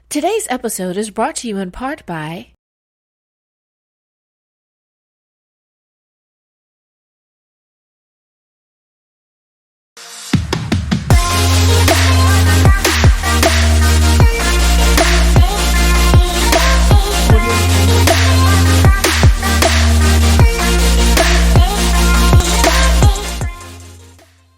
Today's episode is brought to you in part by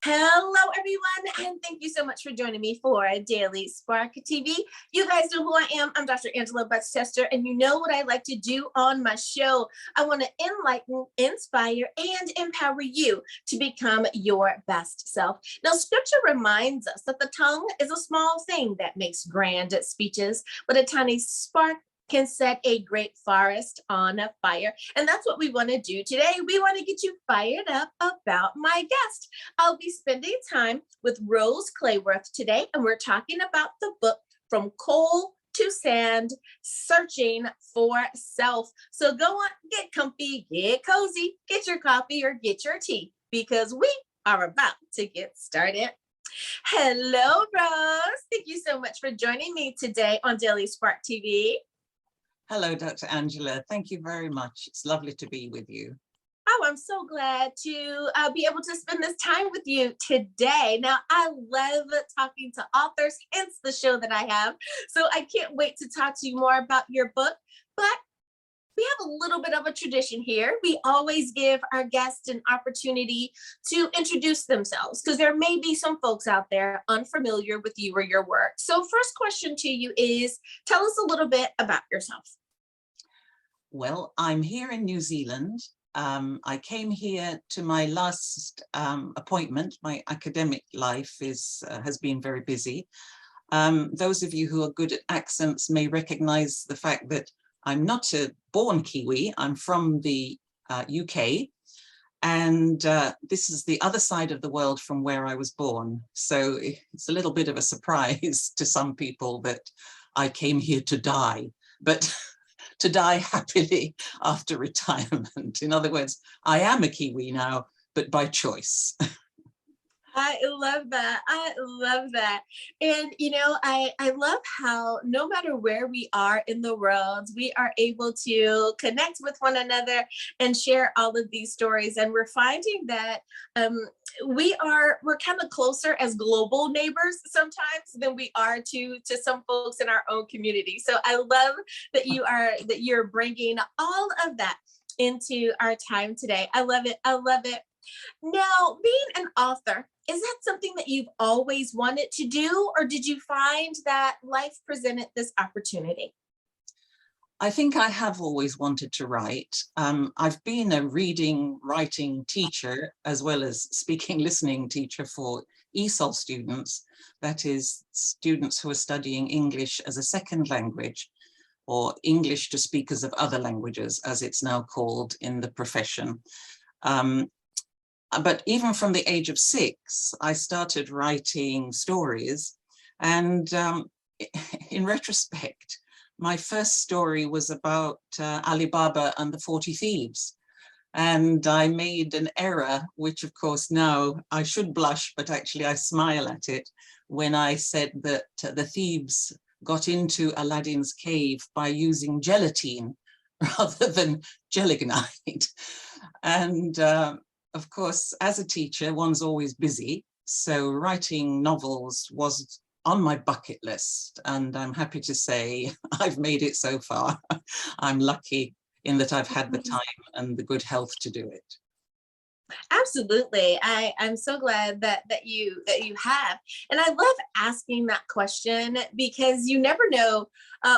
Hello, everyone, and thank you so much for joining me for Daily Spark TV. You guys know who I am. I'm Dr. Angela Butchester, and you know what I like to do on my show. I want to enlighten, inspire, and empower you to become your best self. Now, scripture reminds us that the tongue is a small thing that makes grand speeches, but a tiny spark can set a great forest on fire. And that's what we want to do today. We want to get you fired up about my guest. I'll be spending time with Rose Clayworth today, and we're talking about the book From Coal to Sand, Searching for Self. So go on, get comfy, get cozy, get your coffee or get your tea, because we are about to get started. Hello, Rose. Thank you so much for joining me today on Daily Spark TV. Hello, Dr. Angela. Thank you very much. It's lovely to be with you. Oh, I'm so glad to be able to spend this time with you today. Now, I love talking to authors, hence the show that I have. So I can't wait to talk to you more about your book. But we have a little bit of a tradition here. We always give our guests an opportunity to introduce themselves, because there may be some folks out there unfamiliar with you or your work. So first question to you is, tell us a little bit about yourself. Well, I'm here in New Zealand. I came here to my last appointment. My academic life has been very busy. Those of you who are good at accents may recognize the fact that I'm not a born Kiwi. I'm from the UK, and this is the other side of the world from where I was born. So it's a little bit of a surprise to some people that I came here to die, but to die happily after retirement. In other words, I am a Kiwi now, but by choice. I love that. I love that. And, you know, I love how no matter where we are in the world, we are able to connect with one another and share all of these stories. And we're finding that we're kind of closer as global neighbors sometimes than we are to some folks in our own community. So I love that you're bringing all of that into our time today. I love it. I love it. Now, being an author, is that something that you've always wanted to do, or did you find that life presented this opportunity? I think I have always wanted to write. I've been a reading, writing teacher, as well as speaking, listening teacher for ESOL students, that is, students who are studying English as a second language, or English to speakers of other languages, as it's now called in the profession. But even from the age of 6, I started writing stories. And in retrospect, my first story was about Alibaba and the 40 Thieves. And I made an error, which of course now I should blush, but actually I smile at it, when I said that the thieves got into Aladdin's cave by using gelatine rather than gelignite. And of course, as a teacher, one's always busy. So writing novels was on my bucket list. And I'm happy to say I've made it so far. I'm lucky in that I've had the time and the good health to do it. Absolutely. I'm so glad that you have. And I love asking that question, because you never know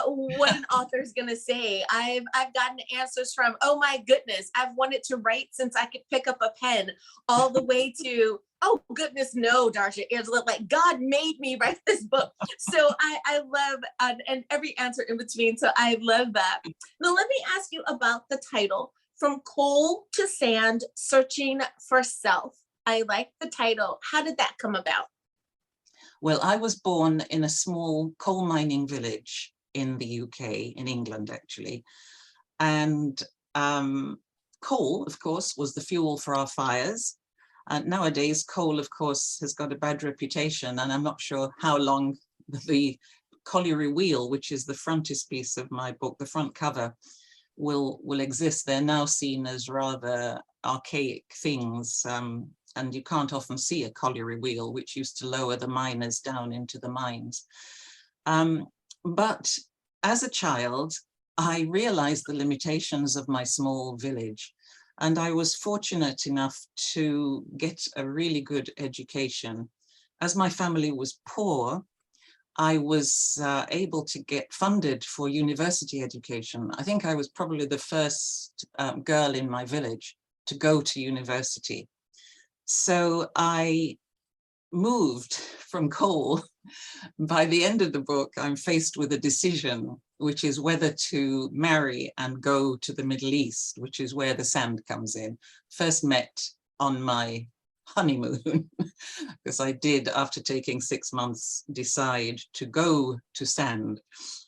what an author is going to say. I've gotten answers from, oh my goodness, I've wanted to write since I could pick up a pen, all the way to, oh goodness, no, Dr. Angela, like God made me write this book. So I love, and every answer in between. So I love that. Now let me ask you about the title, From Coal to Sand, Searching for Self. I like the title. How did that come about? Well, I was born in a small coal mining village in the UK, in England actually. And coal, of course, was the fuel for our fires. Nowadays, coal, of course, has got a bad reputation, and I'm not sure how long the colliery wheel, which is the frontispiece of my book, the front cover, will exist. They're now seen as rather archaic things, and you can't often see a colliery wheel, which used to lower the miners down into the mines. But as a child, I realized the limitations of my small village, and I was fortunate enough to get a really good education. As my family was poor, I was able to get funded for university education. I think I was probably the first girl in my village to go to university. So I moved from coal. By the end of the book, I'm faced with a decision, which is whether to marry and go to the Middle East, which is where the sand comes in. First met on my honeymoon, because I did, after taking 6 months, decide to go to sand.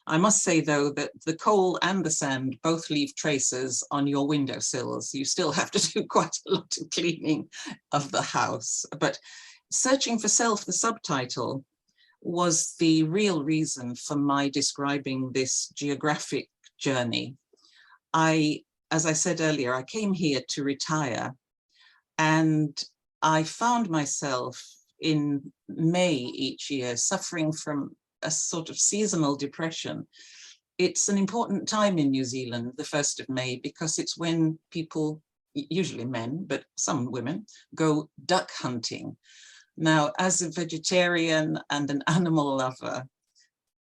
I must say, though, that the coal and the sand both leave traces on your windowsills. You still have to do quite a lot of cleaning of the house. But Searching for Self, the subtitle, was the real reason for my describing this geographic journey. As I said earlier, I came here to retire, and I found myself in May each year suffering from a sort of seasonal depression. It's an important time in New Zealand, the 1st of May, because it's when people, usually men, but some women, go duck hunting. Now, as a vegetarian and an animal lover,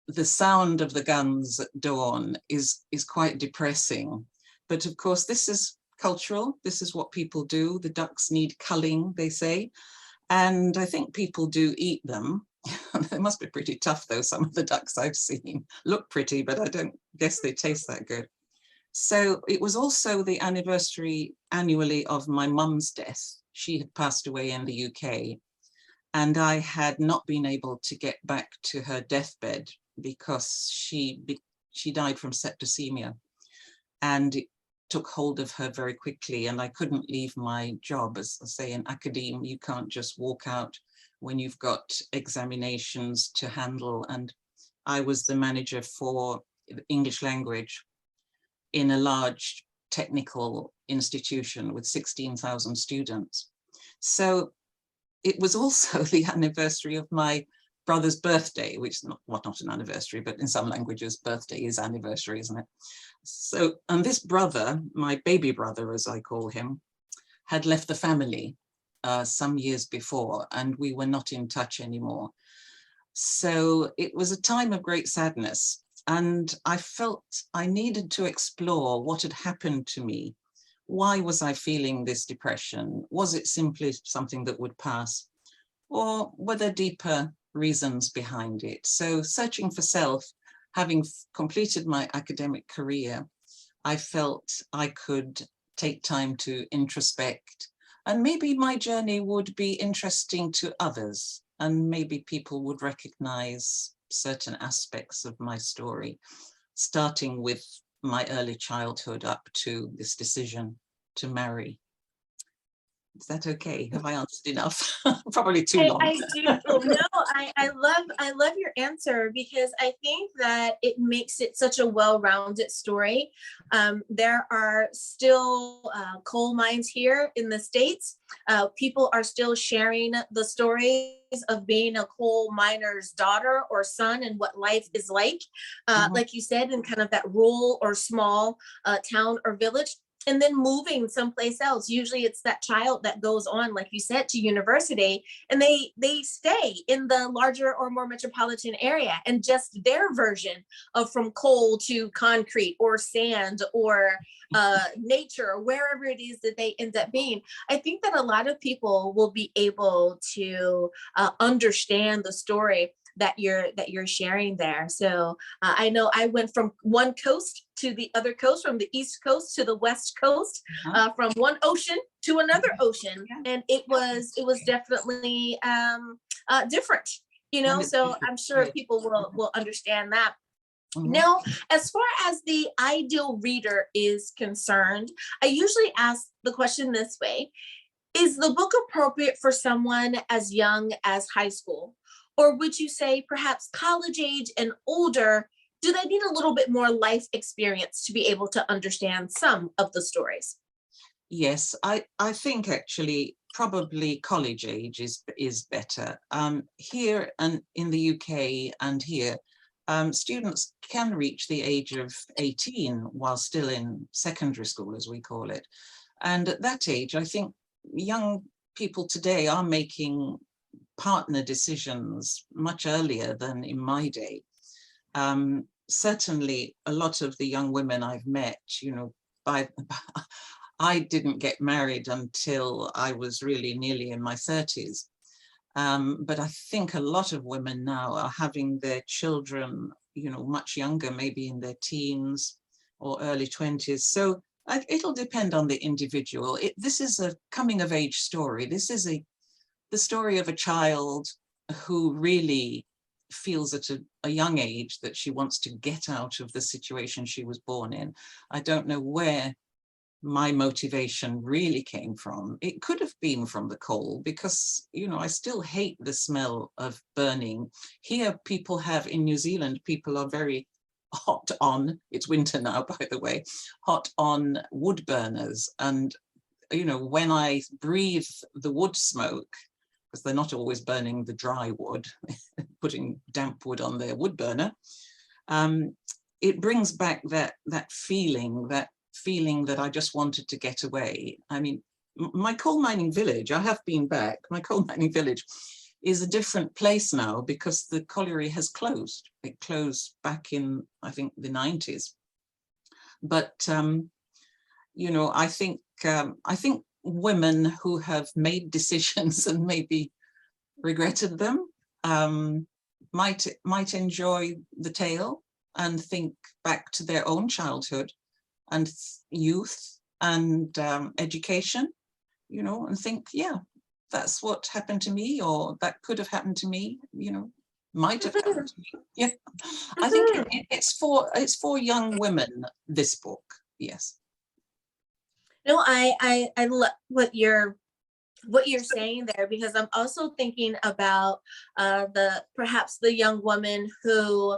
the sound of the guns at dawn is quite depressing. But of course, this is cultural. This is what people do. The ducks need culling, they say. And I think people do eat them. They must be pretty tough, though. Some of the ducks I've seen look pretty, but I don't guess they taste that good. So it was also the anniversary annually of my mum's death. She had passed away in the UK, and I had not been able to get back to her deathbed because she died from septicemia, and it took hold of her very quickly, and I couldn't leave my job. As I say, in academia, you can't just walk out when you've got examinations to handle. And I was the manager for English language in a large technical institution with 16,000 students. So it was also the anniversary of my brother's birthday, which is not an anniversary, but in some languages, birthday is anniversary, isn't it? So, and this brother, my baby brother, as I call him, had left the family some years before, and we were not in touch anymore. So it was a time of great sadness, and I felt I needed to explore what had happened to me. Why was I feeling this depression? Was it simply something that would pass? Or were there deeper reasons behind it? So Searching for Self, having completed my academic career, I felt I could take time to introspect, and maybe my journey would be interesting to others, and maybe people would recognize certain aspects of my story, starting with my early childhood up to this decision to marry. Is that okay? Have I answered enough? Probably too long. I do. No, I love your answer, because I think that it makes it such a well-rounded story. There are still coal mines here in the States. People are still sharing the stories of being a coal miner's daughter or son and what life is like. Like you said, in kind of that rural or small town or village, and then moving someplace else. Usually it's that child that goes on, like you said, to university, and they stay in the larger or more metropolitan area, and just their version of from coal to concrete or sand or nature, or wherever it is that they end up being. I think that a lot of people will be able to understand the story that you're sharing there. So I know I went from one coast to the other coast, from the East Coast to the West Coast, from one ocean to another ocean, and it was definitely different, you know. So I'm sure people will understand that. Now, as far as the ideal reader is concerned, I usually ask the question this way: is the book appropriate for someone as young as high school? Or would you say perhaps college age and older, do they need a little bit more life experience to be able to understand some of the stories? Yes, I think actually probably college age is better. Here and in the UK and here, students can reach the age of 18 while still in secondary school, as we call it. And at that age, I think young people today are making partner decisions much earlier than in my day. Certainly, a lot of the young women I've met, you know, I didn't get married until I was really nearly in my 30s. But I think a lot of women now are having their children, you know, much younger, maybe in their teens or early 20s. So it'll depend on the individual. This is a coming of age story. This is the story of a child who really feels at a young age that she wants to get out of the situation she was born in. I don't know where my motivation really came from. It could have been from the coal because, you know, I still hate the smell of burning. Here people have, in New Zealand, people are very hot on, it's winter now, by the way, hot on wood burners. And, you know, when I breathe the wood smoke, because they're not always burning the dry wood, putting damp wood on their wood burner, it brings back that feeling that I just wanted to get away. I mean, my coal mining village, I have been back, my coal mining village is a different place now because the colliery has closed. It closed back in, I think, the 90s. But, you know, I think women who have made decisions and maybe regretted them might enjoy the tale and think back to their own childhood and youth and education, you know, and think, yeah, that's what happened to me, or that could have happened to me, you know, might have happened to me. Yeah, I think it's for young women, this book. Yes. No, I love what you're saying there, because I'm also thinking about perhaps the young woman who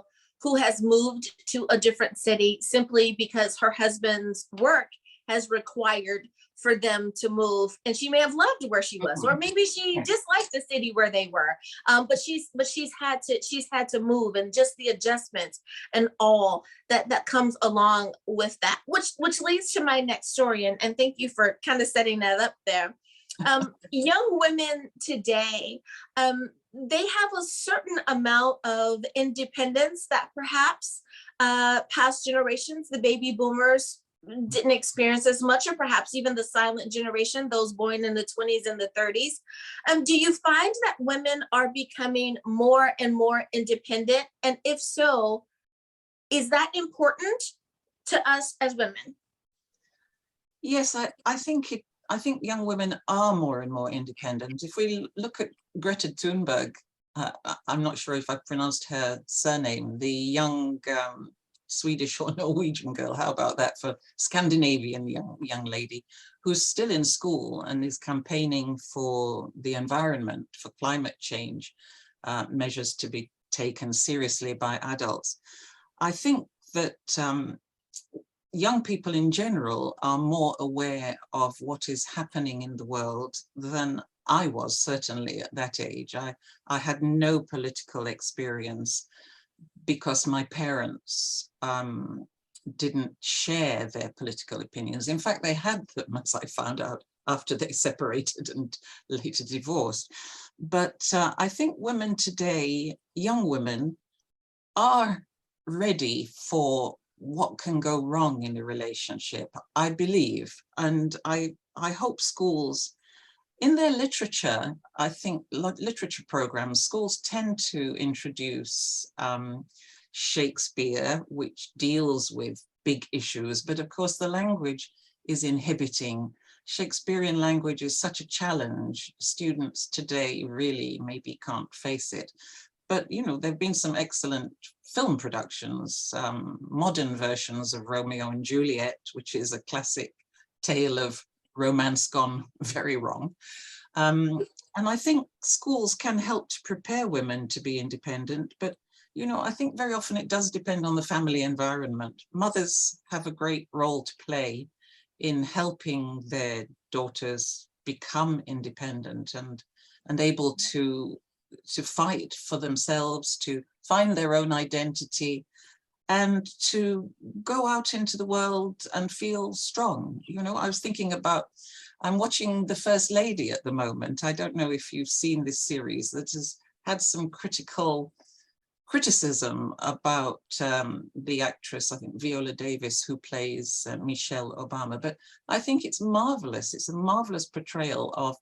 has moved to a different city simply because her husband's work has required for them to move, and she may have loved where she was, or maybe she disliked the city where they were, but she's had to move, and just the adjustments and all that comes along with that, which leads to my next story, and thank you for kind of setting that up there. Young women today, they have a certain amount of independence that perhaps past generations, the baby boomers, didn't experience as much, or perhaps even the silent generation, those born in the 20s and the 30s. Do you find that women are becoming more and more independent? And if so, is that important to us as women? Yes, I think young women are more and more independent. If we look at Greta Thunberg, I'm not sure if I pronounced her surname, the young Swedish or Norwegian girl, how about that, for Scandinavian young lady, who's still in school and is campaigning for the environment, for climate change, measures to be taken seriously by adults. I think that young people in general are more aware of what is happening in the world than I was, certainly at that age. I had no political experience because my parents didn't share their political opinions. In fact, they had them, as I found out after they separated and later divorced. But I think women today, young women, are ready for what can go wrong in a relationship, I believe. And I hope schools, in their literature, I think literature programs, schools tend to introduce Shakespeare, which deals with big issues, but of course the language is inhibiting. Shakespearean language is such a challenge. Students today really maybe can't face it. But, you know, there've been some excellent film productions, modern versions of Romeo and Juliet, which is a classic tale of romance gone very wrong. And I think schools can help to prepare women to be independent, but I think very often it does depend on the family environment. Mothers have a great role to play in helping their daughters become independent and able to fight for themselves, to find their own identity, and to go out into the world and feel strong. I was thinking about, I'm watching The First Lady at the moment. I don't know if you've seen this series that has had some criticism about the actress, I think Viola Davis, who plays Michelle Obama. But I think it's marvelous. It's a marvelous portrayal of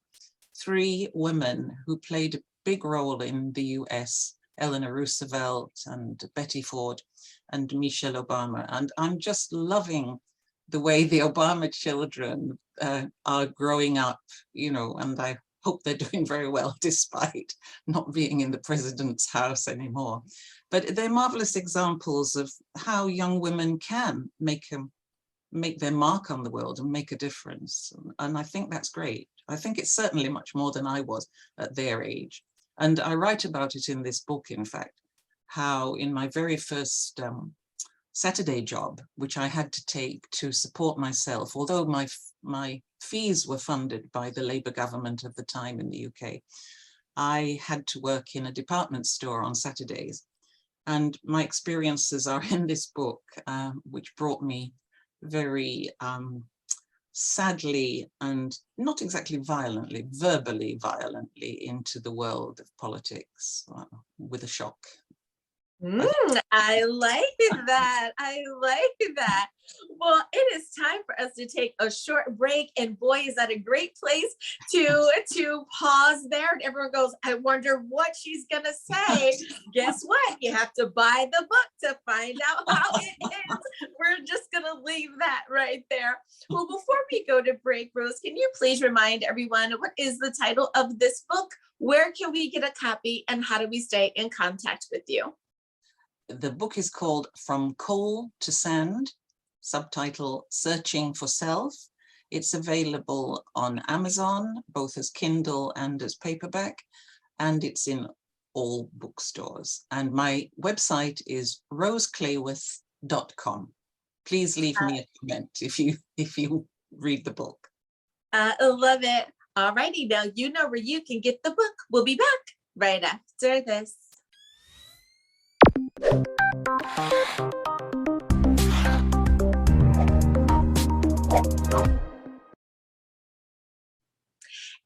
three women who played a big role in the US, Eleanor Roosevelt and Betty Ford and Michelle Obama. And I'm just loving the way the Obama children are growing up, and I hope they're doing very well despite not being in the president's house anymore. But they're marvelous examples of how young women can make their mark on the world and make a difference. And I think that's great. I think it's certainly much more than I was at their age. And I write about it in this book, in fact, how in my very first Saturday job, which I had to take to support myself, although my fees were funded by the Labour government of the time in the UK, I had to work in a department store on Saturdays. And my experiences are in this book, which brought me very sadly and not exactly violently, verbally violently into the world of politics with a shock. I like that. I like that. Well, it is time for us to take a short break, and boy, is that a great place to pause there. And everyone goes, I wonder what she's gonna say. Guess what? You have to buy the book to find out how it is. We're just gonna leave that right there. Well, before we go to break, Rose, can you please remind everyone what is the title of this book? Where can we get a copy, and how do we stay in contact with you? The book is called From Coal to Sand, subtitle Searching for Self. It's available on Amazon, both as Kindle and as paperback, and it's in all bookstores. And my website is roseclayworth.com. Please leave me a comment if you read the book. I love it. All righty, now you know where you can get the book. We'll be back right after this.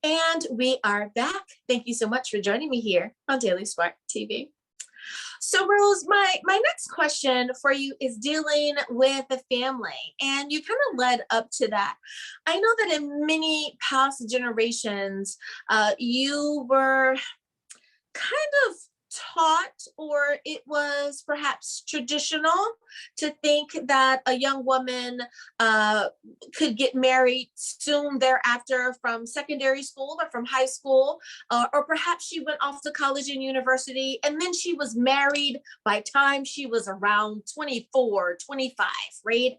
And we are back. Thank you so much for joining me here on Daily Spark TV. So Rose, my next question for you is dealing with the family, and you kind of led up to that. I know that in many past generations, you were kind of taught, or it was perhaps traditional to think that a young woman could get married soon thereafter from secondary school or from high school, or perhaps she went off to college and university and then she was married by time she was around 24, 25, right?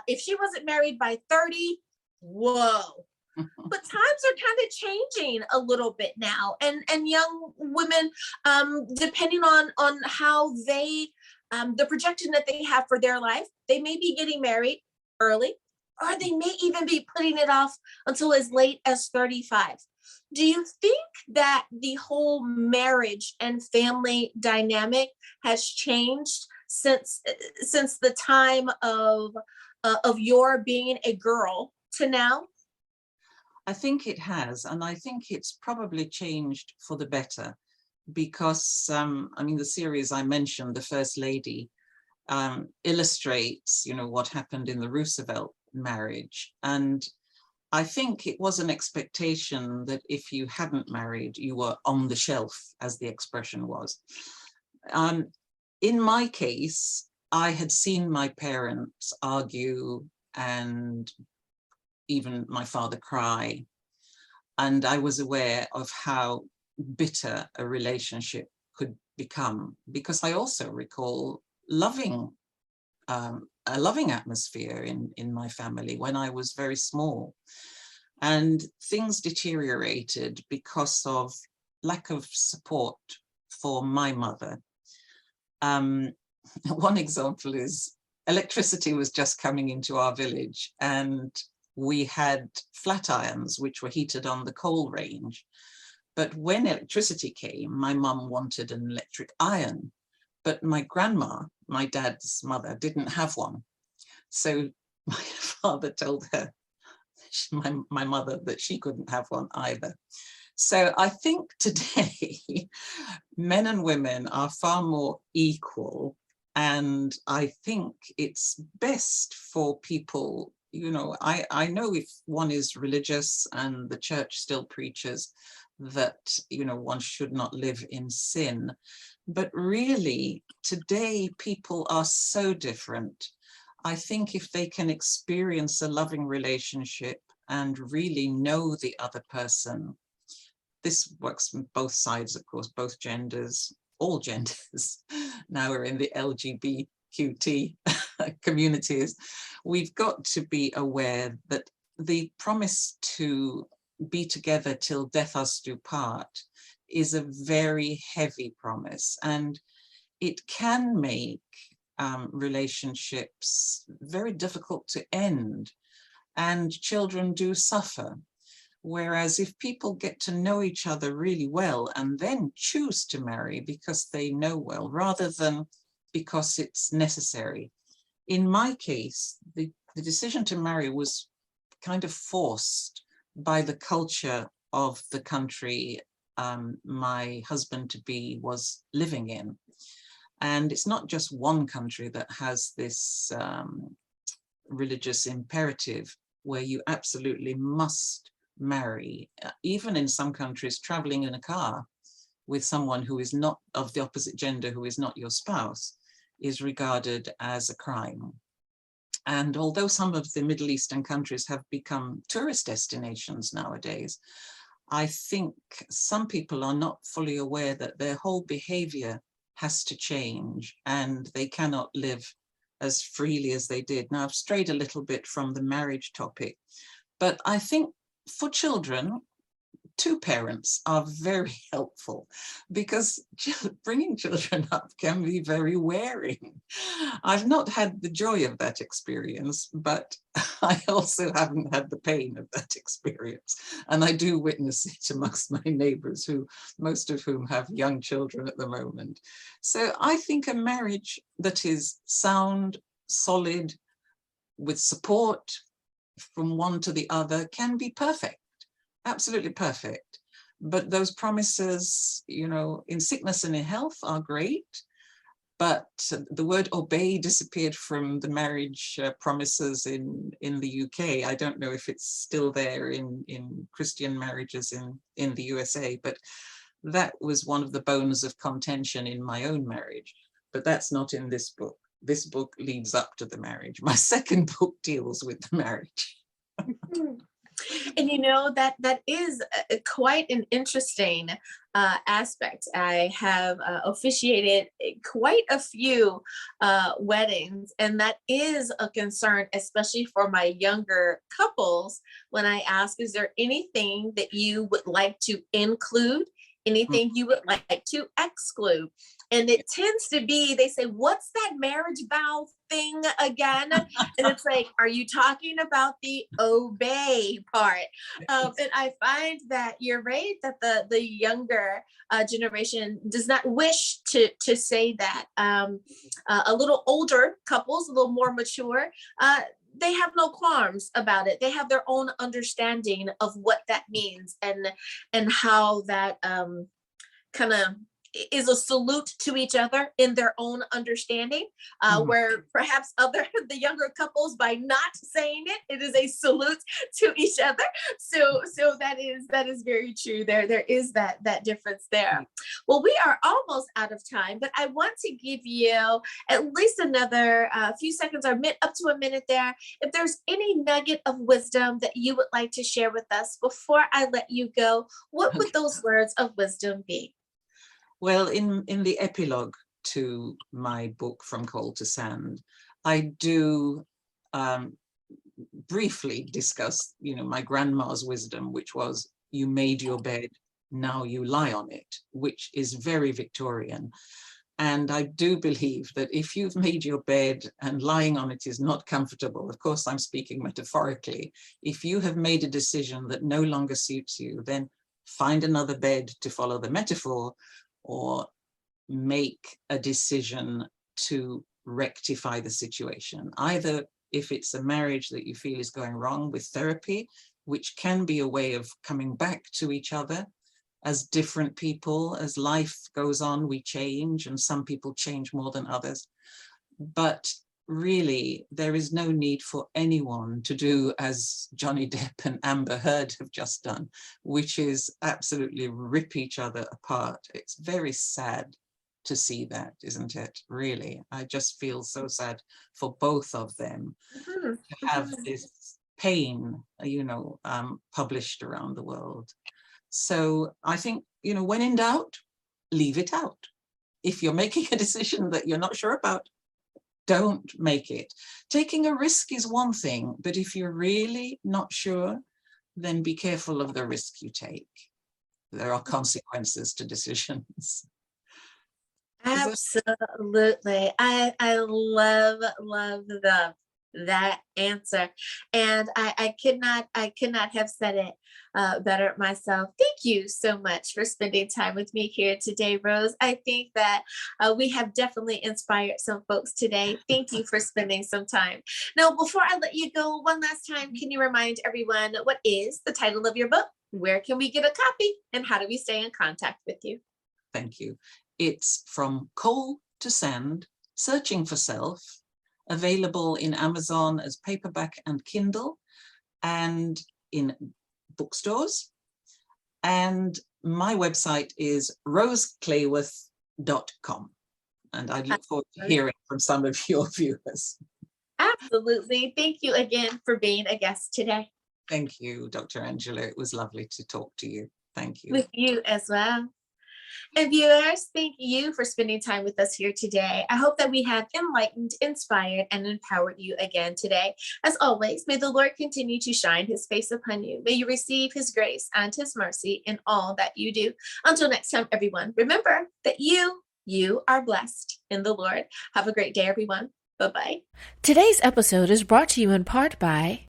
If she wasn't married by 30, whoa. But times are kind of changing a little bit now, and young women, depending on how they, the projection that they have for their life, they may be getting married early, or they may even be putting it off until as late as 35. Do you think that the whole marriage and family dynamic has changed since the time of your being a girl to now? I think it has, and I think it's probably changed for the better, because the series I mentioned, The First Lady, illustrates, what happened in the Roosevelt marriage. And I think it was an expectation that if you hadn't married, you were on the shelf, as the expression was. In my case, I had seen my parents argue and even my father cry, and I was aware of how bitter a relationship could become, because I also recall a loving atmosphere in my family when I was very small. And things deteriorated because of lack of support for my mother. One example is electricity was just coming into our village, and we had flat irons which were heated on the coal range. But when electricity came, my mum wanted an electric iron, but my grandma, my dad's mother, didn't have one. So my father told her, my mother, that she couldn't have one either. So I think today men and women are far more equal, and I think it's best for people, you know, I know if one is religious and the church still preaches that, you know, one should not live in sin, but really today people are so different. I think if they can experience a loving relationship and really know the other person, this works from both sides, of course, both genders, all genders. Now we're in the LGBTQT communities. We've got to be aware that the promise to be together till death us do part is a very heavy promise, and it can make relationships very difficult to end, and children do suffer. Whereas if people get to know each other really well and then choose to marry because they know well, rather than because it's necessary. In my case, the decision to marry was kind of forced by the culture of the country my husband-to-be was living in. And it's not just one country that has this religious imperative where you absolutely must marry. Even in some countries, traveling in a car with someone who is not of the opposite gender, who is not your spouse, is regarded as a crime. And although some of the Middle Eastern countries have become tourist destinations nowadays, I think some people are not fully aware that their whole behavior has to change and they cannot live as freely as they did. Now, I've strayed a little bit from the marriage topic, but I think for children, two parents are very helpful, because bringing children up can be very wearing. I've not had the joy of that experience, but I also haven't had the pain of that experience. And I do witness it amongst my neighbors, who most of whom have young children at the moment. So I think a marriage that is sound, solid, with support from one to the other can be perfect. Absolutely perfect. But those promises, you know, in sickness and in health are great, but the word obey disappeared from the marriage promises in the UK. I don't know if it's still there in Christian marriages in the USA, but that was one of the bones of contention in my own marriage. But that's not in this book. This book leads up to the marriage. My second book deals with the marriage. And you know, that is quite an interesting aspect. I have officiated quite a few weddings, and that is a concern, especially for my younger couples, when I ask, is there anything that you would like to include, anything you would like to exclude? And it tends to be, they say, what's that marriage vow thing again? And it's like, are you talking about the obey part? And I find that you're right, that the younger generation does not wish to say that. A little older couples, a little more mature, they have no qualms about it. They have their own understanding of what that means, and how that kind of is a salute to each other in their own understanding, where perhaps the younger couples, by not saying it, it is a salute to each other. So that is very true. There is that difference there. Well, we are almost out of time, but I want to give you at least another few seconds, or up to a minute there. If there's any nugget of wisdom that you would like to share with us before I let you go, what would those words of wisdom be? Well, in the epilogue to my book, From Coal to Sand, I do briefly discuss, my grandma's wisdom, which was, you made your bed, now you lie on it, which is very Victorian. And I do believe that if you've made your bed and lying on it is not comfortable, of course, I'm speaking metaphorically, if you have made a decision that no longer suits you, then find another bed, to follow the metaphor, or make a decision to rectify the situation. Either if it's a marriage that you feel is going wrong, with therapy, which can be a way of coming back to each other. As different people, as life goes on, we change, and some people change more than others. But really, there is no need for anyone to do as Johnny Depp and Amber Heard have just done, which is absolutely rip each other apart. It's very sad to see that, isn't it? Really, I just feel so sad for both of them to have this pain, published around the world. So I think, when in doubt, leave it out. If you're making a decision that you're not sure about, don't make it. Taking a risk is one thing, but if you're really not sure, then be careful of the risk you take. There are consequences to decisions. Absolutely. I love that answer. And I could not have said it better myself. Thank you so much for spending time with me here today, Rose. I think that we have definitely inspired some folks today. Thank you for spending some time. Now, before I let you go, one last time, can you remind everyone what is the title of your book? Where can we get a copy? And how do we stay in contact with you? Thank you. It's From Coal to Sand, Searching for Self, available in Amazon as paperback and Kindle, and in bookstores. And my website is roseclayworth.com. And I look forward to hearing from some of your viewers. Absolutely. Thank you again for being a guest today. Thank you, Dr. Angela. It was lovely to talk to you. Thank you. With you as well. And viewers, thank you for spending time with us here today. I hope that we have enlightened, inspired, and empowered you again today. As always, may the Lord continue to shine his face upon you. May you receive his grace and his mercy in all that you do. Until next time, everyone, remember that you are blessed in the Lord. Have a great day, everyone. Bye-bye. Today's episode is brought to you in part by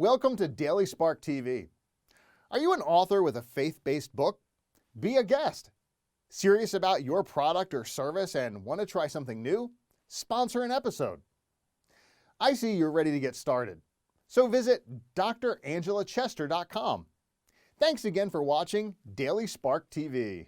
Welcome to Daily Spark TV. Are you an author with a faith-based book? Be a guest. Serious about your product or service and want to try something new? Sponsor an episode. I see you're ready to get started. So visit drangela.chester.com. Thanks again for watching Daily Spark TV.